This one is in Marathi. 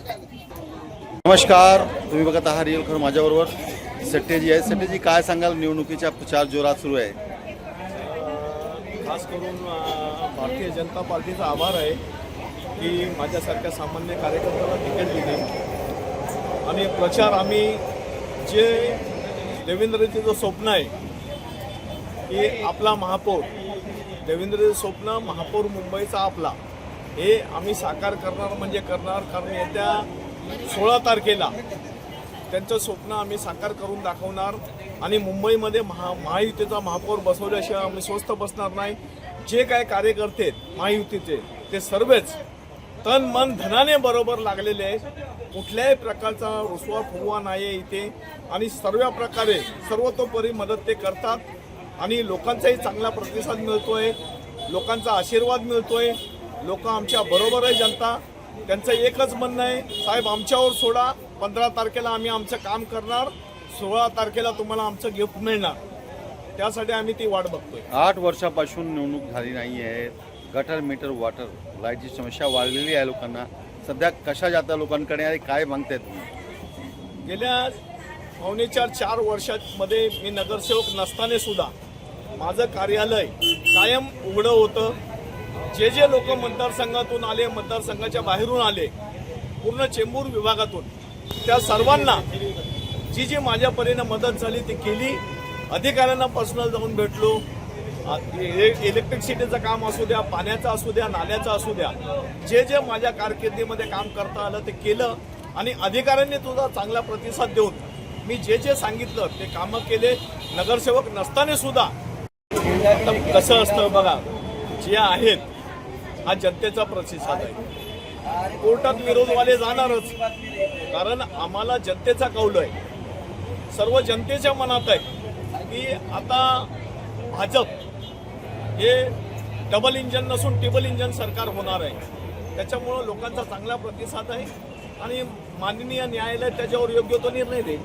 नमस्कार, तुम्ही बघत आहात रिअल खरं. माझ्याबरोबर सेट्टेजी आहे. सेट्टेजी, काय सांगाल? निवडणुकीचा प्रचार जोरात सुरू आहे. खास करून भारतीय जनता पार्टीचा आभार आहे की माझ्यासारख्या सामान्य कार्यकर्त्याला तिकीट दिली आणि प्रचार आम्ही जे देवेंद्रजीचं जो स्वप्न आहे की आपला महापौर, देवेंद्रजीचं स्वप्न महापौर मुंबईचा आपला, हे आम्ही साकार करणार म्हणजे करणार. कारण येत्या 16 तारखेला त्यांचं स्वप्न आम्ही साकार करून दाखवणार आणि मुंबईमध्ये महायुतीचा महापौर बसवल्याशिवाय आम्ही स्वस्थ बसणार नाही. जे काय कार्यकर्ते आहेत महायुतीचे ते सर्वच तन मन धनाने बरोबर लागलेले आहेत. कुठल्याही प्रकारचा रुसवा फुगवा नाही आहे इथे आणि सर्व प्रकारे सर्वतोपरी मदत ते करतात आणि लोकांचाही चांगला प्रतिसाद मिळतोय, लोकांचा आशीर्वाद मिळतोय. लोक आमच्या बरोबर आहे. जनता त्यांचं एकच म्हणणं आहे, साहेब आमच्यावर सोडा, 15 तारखेला आम्ही आमचं काम करणार, 16 तारखेला तुम्हाला आमचं गिफ्ट मिळणार. त्यासाठी आम्ही ती वाट बघतोय. 8 वर्षापासून निवडणूक झाली नाही आहे. गटर मीटर वॉटर लाईटची समस्या वाढलेली आहे लोकांना. सध्या कशा जाता लोकांकडे आणि काय मागतायत तुम्ही? गेल्या 4.5 वर्षांमध्ये मी नगरसेवक नसताना सुद्धा माझं कार्यालय कायम उघडं होतं. जे जे लोक मतदारसंघातून आले, मतदारसंघाच्या बाहेरून आले, पूर्ण चेंबूर विभागातून, त्या सर्वांना जी जी माझ्या परीने मदत झाली ती केली. अधिकाऱ्यांना पर्सनल जाऊन भेटलो. इलेक्ट्रिसिटीचं काम असू द्या, पाण्याचं असू द्या, नाल्याचं असू द्या, जे जे माझ्या कारकिर्दीमध्ये काम करता आलं ते केलं आणि अधिकाऱ्यांनी तुझा चांगला प्रतिसाद देऊन मी जे जे सांगितलं ते कामं केले. नगरसेवक नसताना सुद्धा कसं असतं बघा, जे आहेत हा जनतेचा प्रतिसाद आहे. कोर्टात विरोधवाले जाणारच, कारण आम्हाला जनतेचा कौल आहे. सर्व जनतेच्या मनात आहे की आता भाजप हे डबल इंजन नसून ट्रिपल इंजन सरकार होणार आहे. त्याच्यामुळं लोकांचा चांगला प्रतिसाद आहे आणि माननीय न्यायालय त्याच्यावर योग्य तो निर्णय देईल.